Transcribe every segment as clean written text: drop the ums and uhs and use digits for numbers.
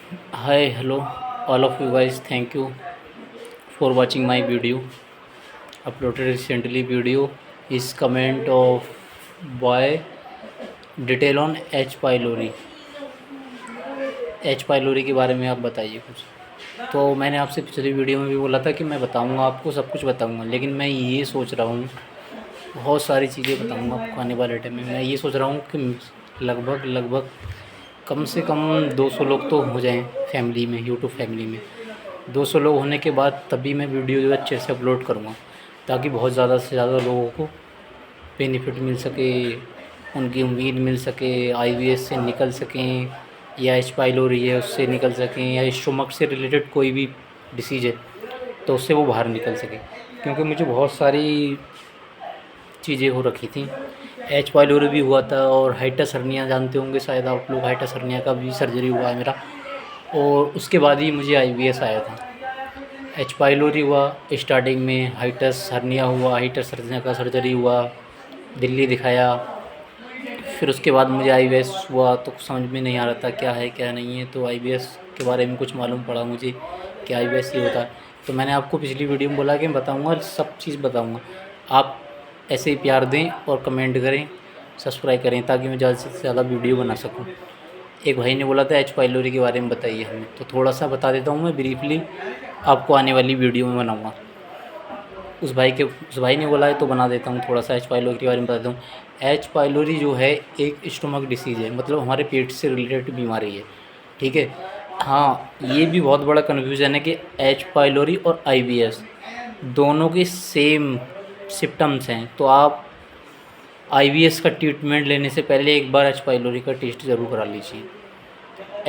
Hi, hello, all of you guys. Thank you for watching my video. Uploaded recently video is comment of boy detail on H pylori. H pylori के बारे में आप बताइए कुछ। तो मैंने आपसे पिछली वीडियो में भी बोला था कि मैं बताऊंगा आपको, सब कुछ बताऊंगा, लेकिन मैं ये सोच रहा हूँ बहुत सारी चीज़ें बताऊंगा आपको आने वाले टाइम में। मैं ये सोच रहा हूँ कि लगभग लगभग कम से कम 200 लोग तो हो जाएं फैमिली में, यूट्यूब फैमिली में। 200 लोग होने के बाद तभी मैं वीडियो जो अच्छे से अपलोड करूँगा, ताकि बहुत ज़्यादा से ज़्यादा लोगों को बेनिफिट मिल सके, उनकी उम्मीद मिल सके, आईवीएस से निकल सकें, या एच पाइलोरी है उससे निकल सकें, या स्टोमक से रिलेटेड कोई भी डिसीज़ है तो उससे वो बाहर निकल सके। क्योंकि मुझे बहुत सारी चीज़ें हो रखी थी। एच पाइलोरी भी हुआ था, और हाइटस हर्निया जानते होंगे शायद आप लोग, हाइटस हर्निया का भी सर्जरी हुआ है मेरा, और उसके बाद ही मुझे आईवीएस आया था। एच पाइलोरी हुआ स्टार्टिंग में, हाइटस हर्निया हुआ, हाइटस हर्निया का सर्जरी हुआ, दिल्ली दिखाया। फिर उसके बाद मुझे आईवीएस हुआ तो कुछ समझ में नहीं आ रहा था क्या है क्या नहीं है, तो आईवीएस के बारे में कुछ मालूम पड़ा मुझे कि आईवीएस ये होता है। तो मैंने आपको पिछली वीडियो में बोला कि मैं बताऊँगा, सब चीज़ बताऊँगा। आप ऐसे ही प्यार दें और कमेंट करें, सब्सक्राइब करें, ताकि मैं ज़्यादा से ज़्यादा वीडियो बना सकूँ। एक भाई ने बोला था एच पाइलोरी के बारे में बताइए हमें, तो थोड़ा सा बता देता हूँ मैं ब्रीफली, आपको आने वाली वीडियो में बनाऊँगा। उस भाई ने बोला है तो बना देता हूँ, थोड़ा सा एच पाइलोरी के बारे में बता देता हूँ। एच पाइलोरी जो है एक स्टोमक डिसीज़ है, मतलब हमारे पेट से रिलेटेड बीमारी है, ठीक है। हाँ, ये भी बहुत बड़ा कन्फ्यूज़न है कि एच पाइलोरी और आईबीएस दोनों के सेम सिम्पटम्स हैं, तो आप आईबीएस का ट्रीटमेंट लेने से पहले एक बार एच पाइलोरी का टेस्ट ज़रूर करा लीजिए।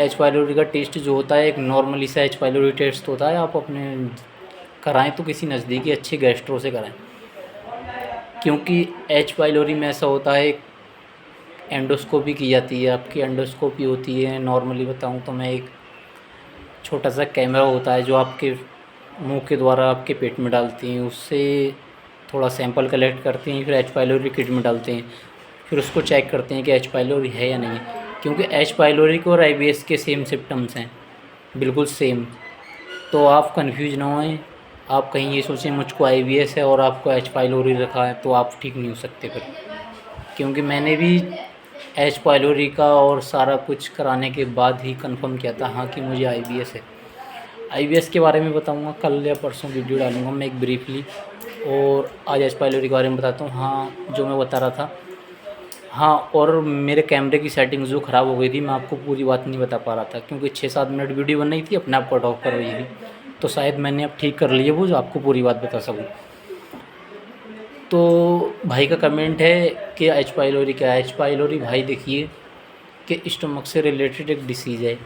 एच पाइलोरी का टेस्ट जो होता है एक नॉर्मली सा एच पाइलोरी टेस्ट होता है, आप अपने कराएं तो किसी नज़दीकी अच्छे गैस्ट्रो से कराएं, क्योंकि एच पाइलोरी में ऐसा होता है एंडोस्कोपी की जाती है, आपकी एंडोस्कोपी होती है। नॉर्मली बताऊं तो मैं, एक छोटा सा कैमरा होता है जो आपके मुंह के द्वारा आपके पेट में डालती हैं, उससे थोड़ा सैंपल कलेक्ट करते हैं, फिर एच पाइलोरी किट में डालते हैं, फिर उसको चेक करते हैं कि एच पाइलोरी है या नहीं है। क्योंकि एच पाइलोरी के और आईबीएस के सेम सिम्पटम्स हैं, बिल्कुल सेम। तो आप कंफ्यूज ना होएं, आप कहीं ये सोचें मुझको आईबीएस है और आपको एच पाइलोरी रखा है, तो आप ठीक नहीं हो सकते फिर। क्योंकि मैंने भी एच पाइलोरी का और सारा कुछ कराने के बाद ही कंफर्म किया था हाँ कि मुझे आईबीएस है। आईबीएस के बारे में बताऊंगा, कल या परसों वीडियो डालूंगा मैं एक ब्रीफली, और आज एच पाइलोरी के बारे में बताता हूँ। हाँ, जो मैं बता रहा था, हाँ, और मेरे कैमरे की सेटिंग जो ख़राब हो गई थी, मैं आपको पूरी बात नहीं बता पा रहा था, क्योंकि 6-7 मिनट वीडियो बन रही थी, अपने आप कट ऑफ कर रही थी। तो शायद मैंने अब ठीक कर लिया वो, जो आपको पूरी बात बता सकूँ। तो भाई का कमेंट है कि एच पाइलोरी क्या है। एच पाइलोरी भाई देखिए कि स्टमक से रिलेटेड एक डिसीज़ है,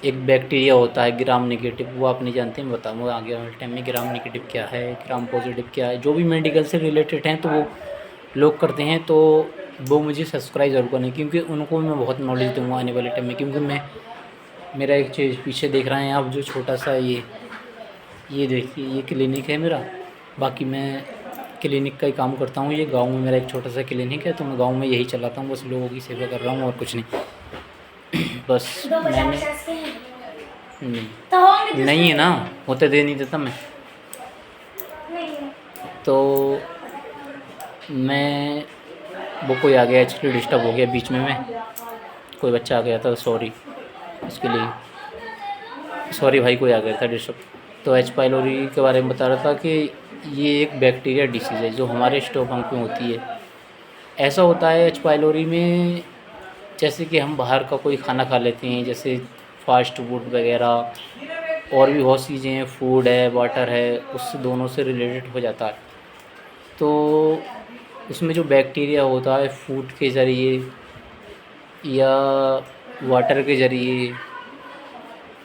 एक बैक्टीरिया होता है ग्राम नेगेटिव, वो आप नहीं जानते, मैं बताऊँगा आगे वाले टाइम में ग्राम नेगेटिव क्या है, ग्राम पॉजिटिव क्या है। जो भी मेडिकल से रिलेटेड हैं तो वो लोग करते हैं, तो वो मुझे सब्सक्राइब ज़रूर करें, क्योंकि उनको मैं बहुत नॉलेज दूँगा आने वाले टाइम में। क्योंकि मैं, मेरा एक चीज़ पीछे देख रहे हैं आप, जो छोटा सा ये देखिए, ये क्लिनिक है मेरा। बाकी मैं क्लिनिक का ही काम करता हूँ, ये गांव में मेरा एक छोटा सा क्लिनिक है, तो मैं गांव में यही चलाता हूँ, बस लोगों की सेवा कर रहा हूँ और कुछ नहीं। बस मैंने नहीं, नहीं है ना, होते दे नहीं देता मैं। तो मैं, वो कोई आ गया एक्चुअली, डिस्टर्ब हो गया बीच में, कोई बच्चा आ गया था, सॉरी इसके लिए, सॉरी भाई, कोई आ गया था डिस्टर्ब। तो एच पाइलोरी के बारे में बता रहा था कि ये एक बैक्टीरिया डिसीज़ है जो हमारे स्टोमक में होती है। ऐसा होता है एच पाइलोरी में, जैसे कि हम बाहर का कोई खाना खा लेते हैं, जैसे फास्ट फूड वगैरह, और भी बहुत चीज़ें हैं, फूड है, वाटर है, उससे दोनों से रिलेटेड हो जाता है। तो उसमें जो बैक्टीरिया होता है फूड के ज़रिए या वाटर के ज़रिए,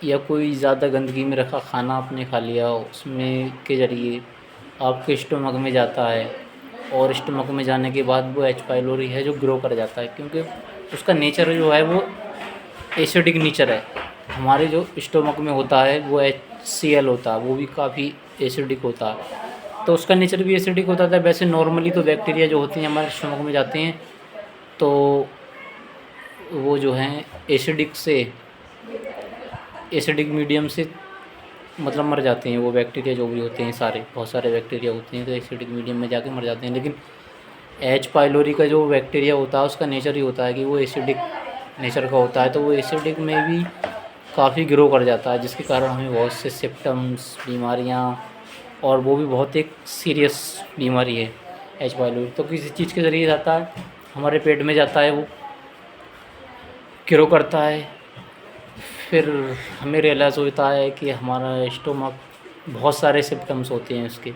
या कोई ज़्यादा गंदगी में रखा खाना आपने खा लिया उसमें के ज़रिए आपके स्टोमक में जाता है, और स्टोमक में जाने के बाद वो एच पाइलोरी है जो ग्रो कर जाता है। क्योंकि उसका नेचर जो है वो एसिडिक नेचर है। हमारे जो स्टोमक में होता है वो HCl होता है, वो भी काफ़ी एसिडिक होता है, तो उसका नेचर भी एसिडिक होता था। वैसे नॉर्मली तो बैक्टीरिया जो होती हैं हमारे स्टोमक में जाते हैं, तो वो जो हैं एसिडिक से एसिडिक मीडियम से मतलब मर जाते हैं वो बैक्टीरिया जो भी होते हैं सारे, बहुत सारे बैक्टीरिया होते हैं तो एसिडिक मीडियम में जाके मर जाते हैं। लेकिन एच पाइलोरी का जो बैक्टीरिया होता है उसका नेचर ही होता है कि वो एसिडिक नेचर का होता है, तो वो एसिडिक में भी काफ़ी ग्रो कर जाता है, जिसके कारण हमें बहुत से सिम्पटम्स, बीमारियाँ, और वो भी बहुत एक सीरियस बीमारी है एच पाइलोरी। तो किसी चीज़ के ज़रिए जाता है, हमारे पेट में जाता है, वो ग्रो करता है, फिर हमें रियलाइज़ होता है कि हमारा स्टोमक, बहुत सारे सिम्पटम्स होते हैं उसके।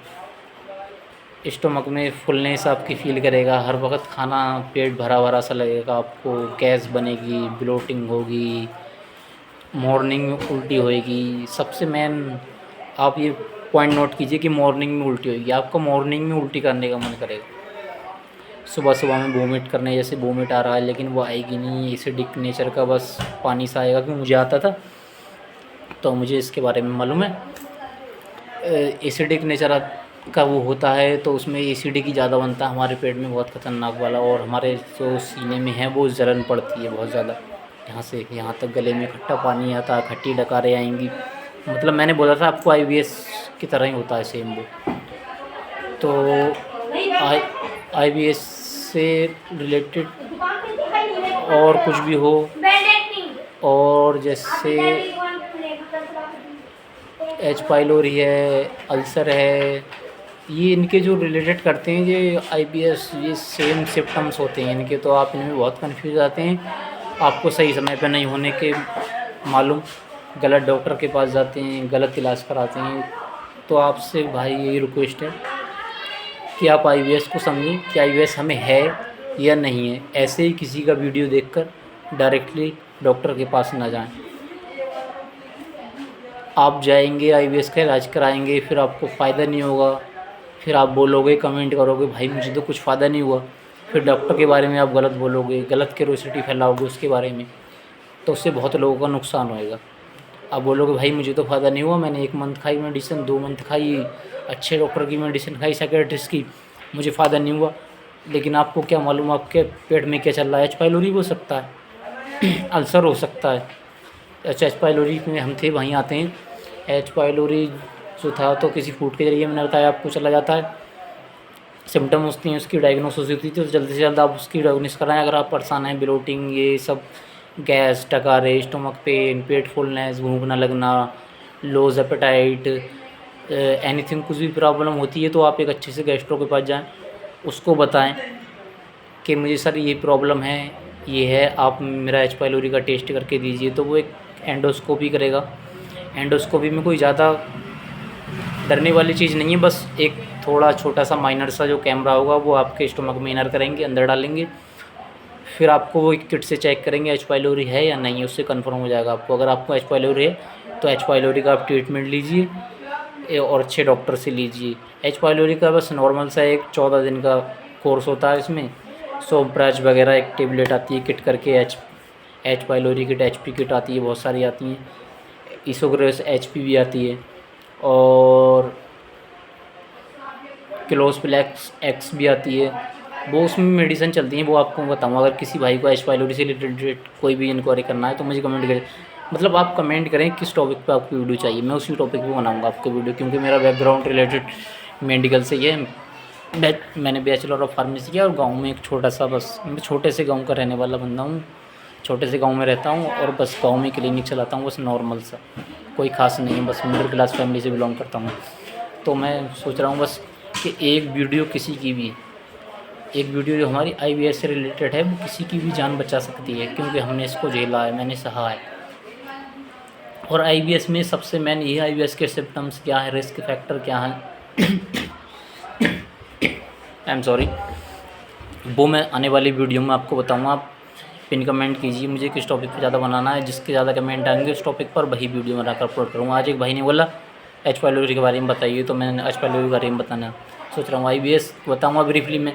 स्टोमक में फुलनेस आपकी फ़ील करेगा, हर वक्त खाना पेट भरा भरा सा लगेगा आपको, गैस बनेगी, ब्लोटिंग होगी, मॉर्निंग में उल्टी होएगी। सबसे मेन आप ये पॉइंट नोट कीजिए कि मॉर्निंग में उल्टी होएगी, आपको मॉर्निंग में उल्टी करने का मन करेगा। सुबह सुबह में वोमिट करने जैसे वोमिट आ रहा है, लेकिन वो आएगी नहीं, एसिडिक नेचर का बस पानी सा आएगा, क्योंकि मुझे आता था तो मुझे इसके बारे में मालूम है। एसिडिक नेचर का वो होता है तो उसमें एसिडिक ही ज़्यादा बनता है हमारे पेट में, बहुत ख़तरनाक वाला, और हमारे जो सीने में है वो जलन पड़ती है बहुत ज़्यादा, यहाँ से यहाँ तक गले में खट्टा पानी आता है, खट्टी डकारें आएंगी। मतलब मैंने बोला था आपको आईबीएस की तरह ही होता है सेम वो। तो आईबीएस से रिलेटेड और कुछ भी हो, और जैसे एच पाइलोरी है, अल्सर है, ये इनके जो रिलेटेड करते हैं ये आईबीएस, ये सेम सिम्पटम्स होते हैं इनके, तो आप इनमें बहुत कंफ्यूज आते हैं, आपको सही समय पे नहीं होने के मालूम, गलत डॉक्टर के पास जाते हैं, गलत इलाज कराते हैं। तो आपसे भाई यही रिक्वेस्ट है कि आप आईबीएस को समझें कि आईबीएस हमें है या नहीं है। ऐसे ही किसी का वीडियो देखकर डायरेक्टली डॉक्टर के पास ना जाएं। आप जाएंगे आईबीएस का इलाज कराएंगे, फिर आपको फ़ायदा नहीं होगा, फिर आप बोलोगे, कमेंट करोगे भाई मुझे तो कुछ फ़ायदा नहीं हुआ, फिर डॉक्टर के बारे में आप गलत बोलोगे, गलत क्यूरोसिटी फैलाओगे उसके बारे में, तो उससे बहुत लोगों का नुकसान होएगा। आप बोलोगे भाई मुझे तो फ़ायदा नहीं हुआ, मैंने 1 मंथ खाई मेडिसिन, 2 मंथ खाई, अच्छे डॉक्टर की मेडिसिन खाई, साइकियाट्रिस्ट की, मुझे फ़ायदा नहीं हुआ। लेकिन आपको क्या मालूम आपके पेट में क्या चल रहा है, एच पाइलोरी हो सकता है, अल्सर हो सकता है। एच पाइलोरी में हम थे वहीं आते हैं। एच पाइलोरी जो था तो किसी फूड के ज़रिए मैंने बताया आपको चला जाता है, सिम्टम उसकी हैं, उसकी डायग्नोसिस होती थी, तो जल्दी से जल्द आप उसकी डायग्नोसिस कराएं। अगर आप परेशान हैं, ब्लोटिंग, ये सब, गैस, डकारे, स्टमक पेन, पेट फुलनेस, भूख न लगना, लूज एपेटाइट, एनीथिंग, कुछ भी प्रॉब्लम होती है तो आप एक अच्छे से गैस्ट्रो के पास जाएं, उसको बताएं कि मुझे सर ये प्रॉब्लम है, ये है, आप मेरा एच पाइलोरी का टेस्ट करके दीजिए। तो वो एक एंडोस्कोपी करेगा। एंडोस्कोपी में कोई ज़्यादा डरने वाली चीज़ नहीं है, बस एक थोड़ा छोटा सा माइनर सा जो कैमरा होगा वो आपके स्टमक में इनर करेंगे, अंदर डालेंगे, फिर आपको वो किट से चेक करेंगे एच पाइलोरी है या नहीं, उससे कंफर्म हो जाएगा आपको। अगर आपको एच पाइलोरी है तो एच पाइलोरी का आप ट्रीटमेंट लीजिए और अच्छे डॉक्टर से लीजिए। एच पाइलोरी का बस नॉर्मल सा एक 14 दिन का कोर्स होता है, इसमें सोब्राज वगैरह एक टेबलेट आती है किट करके, H pylori kit, HP kit आती है, बहुत सारी आती हैं, इसोग्रेस HP भी आती है, और क्लोस्प्लेक्स X भी आती है, वो उसमें मेडिसिन चलती हैं, वो आपको बताऊँ। अगर किसी भाई को एच पाइलोरी से रिलेटेड कोई भी इंक्वायरी करना है तो मुझे कमेंट करें, मतलब आप कमेंट करें किस टॉपिक पे आपको वीडियो चाहिए, मैं उसी टॉपिक पे बनाऊंगा आपको वीडियो, क्योंकि मेरा बैकग्राउंड रिलेटेड मेडिकल से ही है। मैंने बैचलर ऑफ फार्मेसी किया और गाँव में एक छोटा सा, बस मैं छोटे से गाँव का रहने वाला बंदा हूँ, छोटे से गाँव में रहता हूँ और बस गाँव में क्लिनिक चलाता हूँ, बस नॉर्मल सा, कोई ख़ास नहीं है, बस मिडिल क्लास फैमिली से बिलोंग करता हूँ। तो मैं सोच रहा हूँ बस कि एक वीडियो किसी की भी, एक वीडियो जो हमारी आईबीएस से रिलेटेड है वो किसी की भी जान बचा सकती है, क्योंकि हमने इसको झेला है, मैंने सहा है। और आईबीएस में सबसे मेन ये आईबीएस के सिम्पटम्स क्या है, रिस्क फैक्टर क्या है, आई एम सॉरी, वो मैं आने वाली वीडियो में आपको बताऊँगा। आप पिन कमेंट कीजिए मुझे किस टॉपिक पे ज़्यादा बनाना है, जिसके ज़्यादा कमेंट आएंगे उस टॉपिक पर वही वीडियो बनाकर अपलोड करूँगा। आज एक भाई ने बोला एच पाइलोरी के बारे में बताइए, तो मैंने एच पाइलोरी के बारे में बताना सोच रहा हूँ। आईबीएस बताऊँगा ब्रीफली में,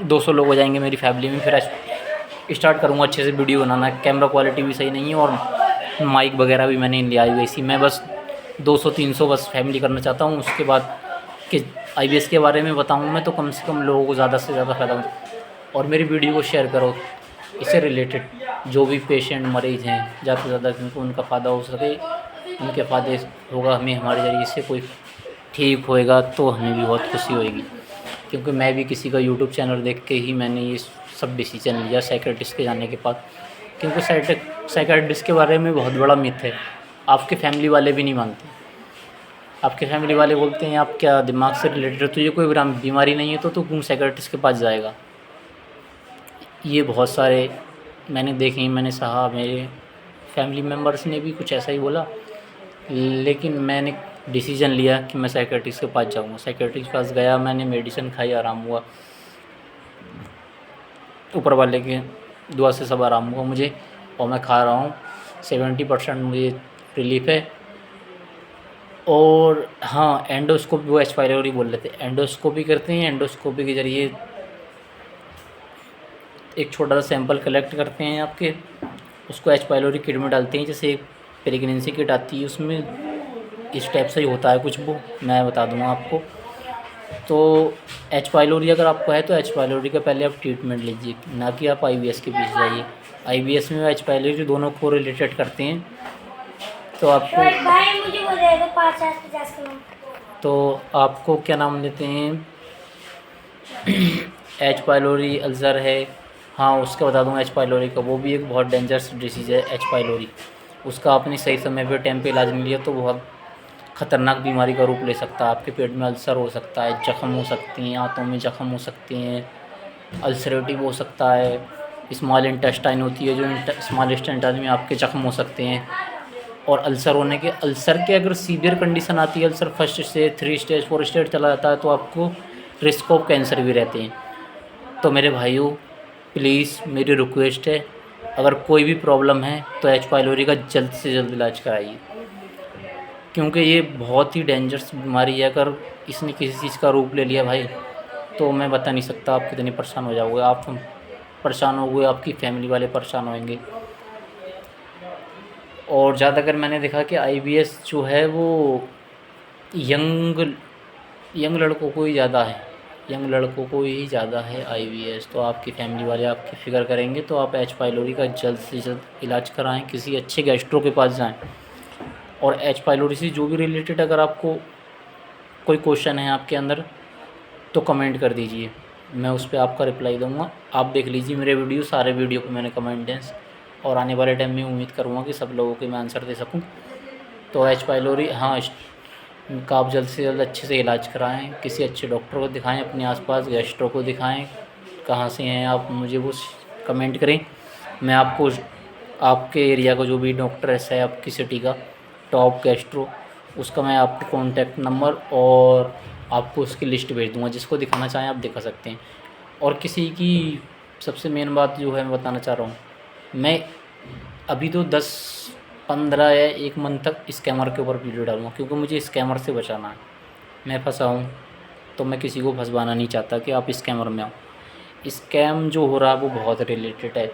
200 लोग हो जाएंगे मेरी फैमिली में, फिर स्टार्ट करूँगा अच्छे से वीडियो बनाना। कैमरा क्वालिटी भी सही नहीं है और माइक वगैरह भी मैंने ले आई हुई सी, मैं बस 200-300 बस फैमिली करना चाहता हूँ। उसके बाद कि आईबीएस के बारे में बताऊँ मैं तो कम से कम लोगों को ज़्यादा से ज़्यादा फ़ायदा हो, और मेरी वीडियो को शेयर करो इससे रिलेटेड। जो भी पेशेंट मरीज़ हैं ज़्यादा से ज़्यादा क्योंकि उनका फ़ायदा हो सके, उनके फ़ायदे होगा, हमें हमारे ज़रिए से कोई ठीक होएगा तो हमें भी बहुत खुशी होएगी। क्योंकि मैं भी किसी का यूट्यूब चैनल देख के ही मैंने ये सब डिसीजन लिया साइकियाट्रिस्ट के जाने के बाद। क्योंकि साइकियाट्रिस्ट के बारे में बहुत बड़ा मिथ है, आपके फैमिली वाले भी नहीं मानते। आपके फैमिली वाले बोलते हैं आप क्या दिमाग से रिलेटेड हो, तुझे कोई बीमारी नहीं है तो तू क्यों साइकियाट्रिस्ट के पास जाएगा। ये बहुत सारे मैंने देखे हैं, मैंने सहा, मेरे फैमिली मेम्बर्स ने भी कुछ ऐसा ही बोला, लेकिन मैंने डिसीजन लिया कि मैं साइकियाट्रिस्ट के पास जाऊँगा। साइकियाट्रिस्ट के पास गया, मैंने मेडिसिन खाई, आराम हुआ, ऊपर वाले के दुआ से सब आराम हुआ मुझे, और मैं खा रहा हूँ। 70% मुझे रिलीफ़ है। और हाँ, एंडोस्कोपी, वो एच पाइलोरी बोल रहे थे, एंडोस्कोपी करते हैं। एंडोस्कोपी के ज़रिए एक छोटा सा सैंपल कलेक्ट करते हैं आपके, उसको एच पाइलोरी किट में डालते हैं, जैसे प्रेगनेंसी किट आती है उसमें इस टाइप से ही होता है कुछ, वो मैं बता दूंगा आपको। तो एच पाइलोरी अगर आपको है तो एच पाइलोरी का पहले आप ट्रीटमेंट लीजिए, ना कि आप IBS के पीछे जाइए। IBS में एच पाइलोरी दोनों को रिलेटेड करते हैं। तो आपको भाई मुझे वो दे दो 50 किलो। तो आपको क्या नाम लेते हैं, एच पाइलोरी अल्सर है, हाँ उसका बता दूंगा। एच पाइलोरी का वो भी एक बहुत डेंजरस डिसीज़ है एच पाइलोरी। उसका आपने सही समय पे टाइम पे इलाज नहीं लिया तो बहुत ख़तरनाक बीमारी का रूप ले सकता है। आपके पेट में अल्सर हो सकता है, जख्म हो सकती हैं, आंतों में जख्म हो सकती हैं, अल्सरेटिव हो सकता है। स्मॉल इंटेस्टाइन होती है, जो स्मॉल इंटेस्टाइन में आपके जख्म हो सकते हैं। और अल्सर के अगर सीवियर कंडीशन आती है, अल्सर 1 स्टेज 3 स्टेज 4 स्टेज चला जाता है, तो आपको रिस्क ऑफ कैंसर भी रहते हैं। तो मेरे भाइयों, प्लीज़ मेरी रिक्वेस्ट है, अगर कोई भी प्रॉब्लम है तो एच पाइलोरी का जल्द से जल्द इलाज कराइए, क्योंकि ये बहुत ही डेंजरस बीमारी है। अगर इसने किसी चीज़ का रूप ले लिया भाई, तो मैं बता नहीं सकता आप कितने परेशान हो जाओगे। आप परेशान होगे, आपकी फैमिली वाले परेशान होंगे। और ज़्यादातर मैंने देखा कि IBS जो है वो यंग लड़कों को ही ज़्यादा है, यंग लड़कों को ही ज़्यादा है IBS। तो आपकी फैमिली वाले आपकी फ़िक्र करेंगे, तो आप एच पाइलोरी का जल्द से जल्द इलाज कराएं, किसी अच्छे गैस्ट्रो के पास जाएं। और एच पाइलोरी से जो भी रिलेटेड अगर आपको कोई क्वेश्चन है आपके अंदर, तो कमेंट कर दीजिए, मैं उस पर आपका रिप्लाई दूँगा। आप देख लीजिए मेरे वीडियो, सारे वीडियो पे मैंने कमेंट दें, और आने वाले टाइम में उम्मीद करूँगा कि सब लोगों के मैं आंसर दे सकूँ। तो एच पाइलोरी हाँ का आप जल्द से जल्द अच्छे से इलाज कराएं, किसी अच्छे डॉक्टर को दिखाएं, अपने आसपास गैस्ट्रो को दिखाएं। कहाँ से हैं आप मुझे वो कमेंट करें, मैं आपको आपके एरिया का जो भी डॉक्टर ऐसा है आपकी सिटी का टॉप गैस्ट्रो, उसका मैं आपको कॉन्टैक्ट नंबर और आपको उसकी लिस्ट भेज दूँगा, जिसको दिखाना चाहें आप दिखा सकते हैं। और किसी की सबसे मेन बात जो है मैं बताना चाह रहा हूँ, मैं अभी तो 10-15 या 1 मंथ तक स्कैमर के ऊपर वीडियो डालूँगा, क्योंकि मुझे स्कैमर से बचाना है। मैं फंसा हूँ तो मैं किसी को फंसवाना नहीं चाहता कि आप स्कैमर में आओ। स्कैम जो हो रहा है वो बहुत रिलेटेड है,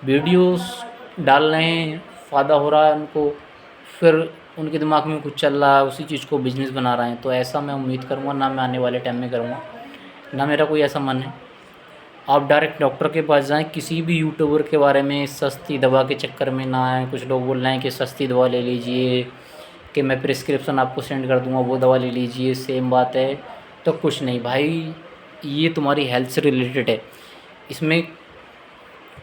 वीडियोस डाल रहे हैं, फ़ायदा हो रहा है उनको, फिर उनके दिमाग में कुछ चल रहा है, उसी चीज़ को बिजनेस बना रहे हैं। तो ऐसा मैं उम्मीद करूँगा ना मैं आने वाले टाइम में करूँगा, ना मेरा कोई ऐसा मन है। आप डायरेक्ट डॉक्टर के पास जाएं, किसी भी यूट्यूबर के बारे में सस्ती दवा के चक्कर में ना आएँ। कुछ लोग बोल रहे हैं कि सस्ती दवा ले लीजिए, कि मैं प्रिस्क्रिप्शन आपको सेंड कर दूंगा, वो दवा ले लीजिए, सेम बात है। तो कुछ नहीं भाई, ये तुम्हारी हेल्थ से रिलेटेड है, इसमें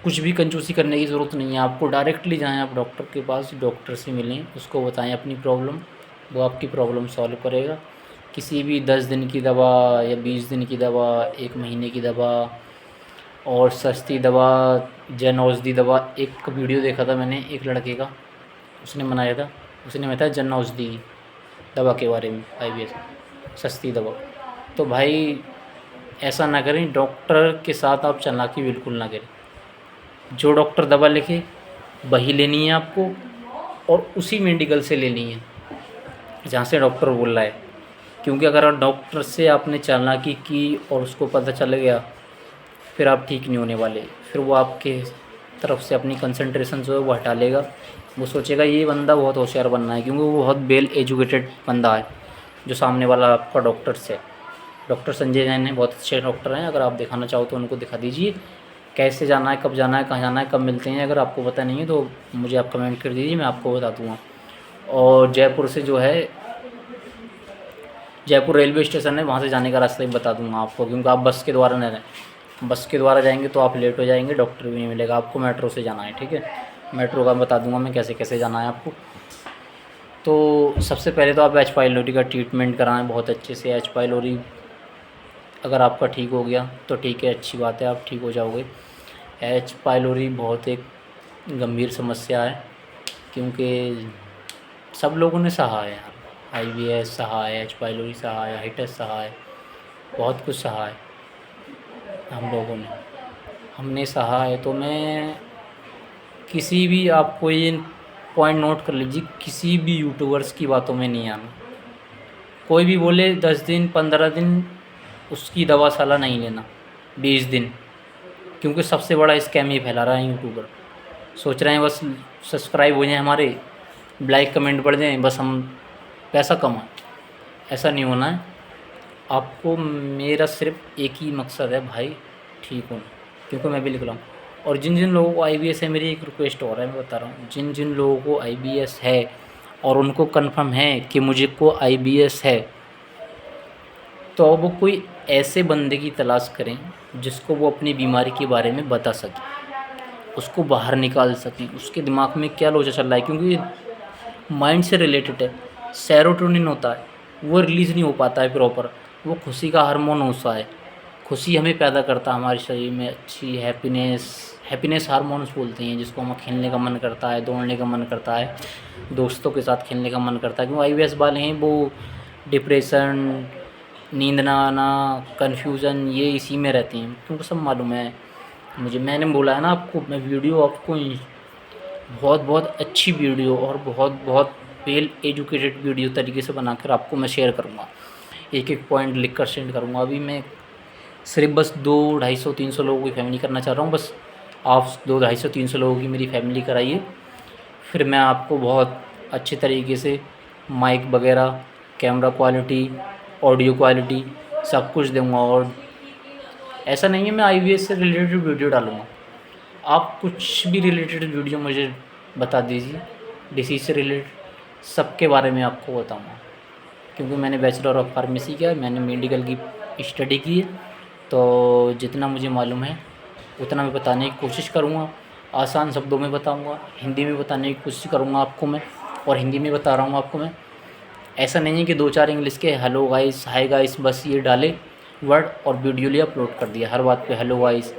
कुछ भी कंजूसी करने की ज़रूरत नहीं है। आपको डायरेक्टली जाएं आप डॉक्टर के पास, डॉक्टर से मिलें, उसको बताएं अपनी प्रॉब्लम, वो आपकी प्रॉब्लम सॉल्व करेगा। किसी भी 10 दिन की दवा या 20 दिन की दवा, 1 महीने की दवा और सस्ती दवा, जन औषधि दवा, एक वीडियो देखा था मैंने एक लड़के का, उसने बनाया था, उसने बताया जन औषधि दवा के बारे में, IBS सस्ती दवा। तो भाई ऐसा ना करें, डॉक्टर के साथ आप चालाकी बिल्कुल ना करें। जो डॉक्टर दवा लिखे वही लेनी है आपको, और उसी मेडिकल से लेनी है जहाँ से डॉक्टर बोल रहा है। क्योंकि अगर डॉक्टर से आपने चालाकी की और उसको पता चल गया, फिर आप ठीक नहीं होने वाले। फिर वो आपके तरफ से अपनी कंसंट्रेशन जो है वो हटा लेगा, वो सोचेगा ये बंदा बहुत होशियार बनना है, क्योंकि वो बहुत वेल एजुकेटेड बंदा है जो सामने वाला आपका डॉक्टर से। डॉक्टर संजय जैन है, बहुत अच्छे डॉक्टर हैं, अगर आप दिखाना चाहो तो उनको दिखा दीजिए। कैसे जाना है, कब जाना है, कहाँ जाना है, कब मिलते हैं। अगर आपको पता नहीं है तो मुझे आप कमेंट कर दीजिए, मैं आपको बता दूँगा। और जयपुर से जो है, जयपुर रेलवे स्टेशन है, वहाँ से जाने का रास्ता भी बता दूँगा आपको, क्योंकि आप बस के द्वारा नहीं रहें, बस के द्वारा जाएंगे तो आप लेट हो जाएंगे, डॉक्टर भी नहीं मिलेगा। आपको मेट्रो से जाना है, ठीक है। मेट्रो का बता दूँगा मैं कैसे कैसे जाना है आपको। तो सबसे पहले तो आप एच पाइलोरी का ट्रीटमेंट कराएं बहुत अच्छे से। एच पाइलोरी अगर आपका ठीक हो गया तो ठीक है, अच्छी बात है, आप ठीक हो जाओगे। एच पाइलोरी बहुत एक गंभीर समस्या है, क्योंकि सब लोगों ने सहा है यार। IBS सहा है, एच पाइलोरी सहा है, हाइटस सहा है, बहुत कुछ सहा है हम लोगों ने, हमने सहा है। तो मैं किसी भी, आपको ये पॉइंट नोट कर लीजिए, किसी भी यूट्यूबर्स की बातों में नहीं आना। कोई भी बोले 10 दिन 15 दिन, उसकी दवा सलाह नहीं लेना 20 दिन, क्योंकि सबसे बड़ा स्कैम ये फैला रहा है यूट्यूबर। सोच रहे हैं बस सब्सक्राइब हो जाए हमारे, लाइक कमेंट बढ़ जाएँ, बस हम पैसा कमाएं। ऐसा नहीं होना है। आपको मेरा सिर्फ एक ही मकसद है भाई, ठीक होना, क्योंकि मैं भी लिख रहा हूँ। और जिन जिन लोगों को IBS है, मेरी एक रिक्वेस्ट और है, मैं बता रहा हूँ, जिन जिन लोगों को IBS है और उनको कंफर्म है कि मुझे को IBS है, तो वो कोई ऐसे बंदे की तलाश करें जिसको वो अपनी बीमारी के बारे में बता सके, उसको बाहर निकाल सकें, उसके दिमाग में क्या लोचा चल रहा है, क्योंकि माइंड से रिलेटेड है। सेरोटोनिन होता है, वो रिलीज़ नहीं हो पाता है प्रॉपर, वो खुशी का हार्मोन होता है, खुशी हमें पैदा करता है हमारे शरीर में, अच्छी हैप्पीनेस हार्मोन्स बोलते हैं, जिसको हमें खेलने का मन करता है, दौड़ने का मन करता है, दोस्तों के साथ खेलने का मन करता है। क्योंकि IBS वाले हैं वो डिप्रेशन, नींद ना आना, कन्फ्यूज़न, ये इसी में रहती हैं, क्योंकि सब मालूम है मुझे। मैंने बोला है ना आपको, मैं वीडियो आपको बहुत बहुत अच्छी वीडियो और बहुत बहुत वेल एजुकेटेड वीडियो तरीके से बनाकर आपको मैं शेयर करूँगा, एक एक पॉइंट लिख कर सेंड करूँगा। अभी मैं सिर्फ बस 200-250-300 लोगों की फैमिली करना चाह रहा हूँ। बस आप 200-250-300 लोगों की मेरी फैमिली कराइए, फिर मैं आपको बहुत अच्छे तरीके से माइक वगैरह, कैमरा क्वालिटी, ऑडियो क्वालिटी सब कुछ दूँगा। और ऐसा नहीं है मैं IBS से रिलेटेड वीडियो डालूँगा, आप कुछ भी रिलेटेड वीडियो मुझे बता दीजिए, डिसीज़ से रिलेटेड सबके बारे में आपको बताऊँगा, क्योंकि मैंने बैचलर ऑफ फार्मेसी किया है, मैंने मेडिकल की स्टडी की है, तो जितना मुझे मालूम है उतना मैं बताने की कोशिश करूँगा। आसान शब्दों में बताऊँगा, हिंदी में बताने की कोशिश करूँगा आपको मैं, और हिंदी में बता रहा हूँ आपको मैं। ऐसा नहीं है कि 2-4 इंग्लिश के हेलो गाइस, हाय गाइस बस ये डाले वर्ड और वीडियो लिए अपलोड कर दिया, हर बात पे हेलो गाइस।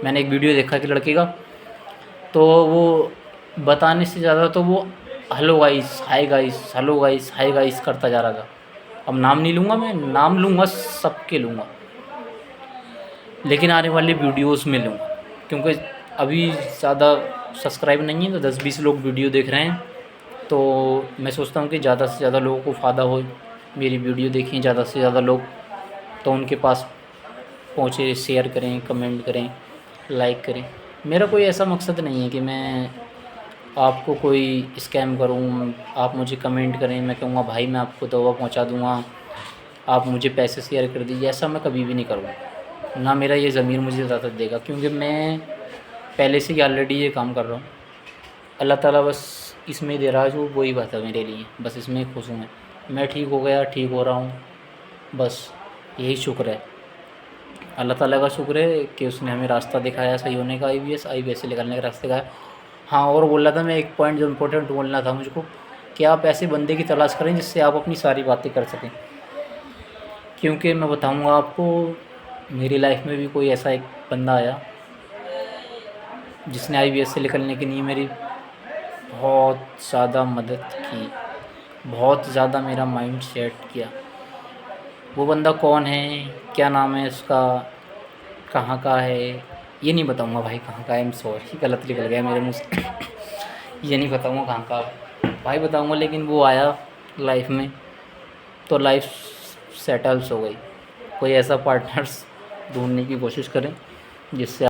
मैंने एक वीडियो देखा कि लड़के का, तो वो बताने से ज़्यादा तो वो hello guys, hi guys, hello guys, hi guys करता जा रहा था। अब नाम नहीं लूँगा मैं, नाम लूँगा सबके लूँगा, लेकिन आने वाले वीडियोस में लूँगा, क्योंकि अभी ज़्यादा सब्सक्राइब नहीं है, तो 10-20 लोग वीडियो देख रहे हैं। तो मैं सोचता हूँ कि ज़्यादा से ज़्यादा लोगों को फ़ायदा हो, मेरी वीडियो देखें ज़्यादा से ज़्यादा लोग, तो उनके पास पहुँचे, शेयर करें, कमेंट करें, लाइक करें। मेरा कोई ऐसा मकसद नहीं है कि मैं आपको कोई स्कैम करूं, आप मुझे कमेंट करें, मैं कहूँगा भाई मैं आपको दवा पहुंचा दूंगा, आप मुझे पैसे शेयर कर दीजिए, ऐसा मैं कभी भी नहीं करूँगा। ना मेरा ये ज़मीर मुझे इजाज़त देगा, क्योंकि मैं पहले से ही ऑलरेडी ये काम कर रहा हूँ। अल्लाह ताला बस इसमें दे रहा है जो, वही बात है मेरे लिए, बस इसमें खुश हूँ मैं ठीक हो गया, ठीक हो रहा हूँ, बस यही शुक्र है। अल्लाह ताला का शुक्र है कि उसने हमें रास्ता दिखाया सही होने का, IBS से निकलने का रास्ता दिखाया। हाँ, और बोल रहा था मैं, एक पॉइंट जो इम्पोर्टेंट बोलना था मुझको, कि आप ऐसे बंदे की तलाश करें जिससे आप अपनी सारी बातें कर सकें। क्योंकि मैं बताऊंगा आपको, मेरी लाइफ में भी कोई ऐसा एक बंदा आया जिसने IBS से निकलने के लिए मेरी बहुत ज़्यादा मदद की, बहुत ज़्यादा मेरा माइंड सेट किया। वो बंदा कौन है, क्या नाम है उसका, कहाँ का है, ये नहीं बताऊंगा भाई कहाँ का है। सॉरी, गलत निकल गया मेरे मुँह से ये नहीं बताऊंगा कहाँ का भाई, बताऊंगा लेकिन वो आया लाइफ में तो लाइफ सेटल्स हो गई। कोई ऐसा पार्टनर्स ढूंढने की कोशिश करें जिससे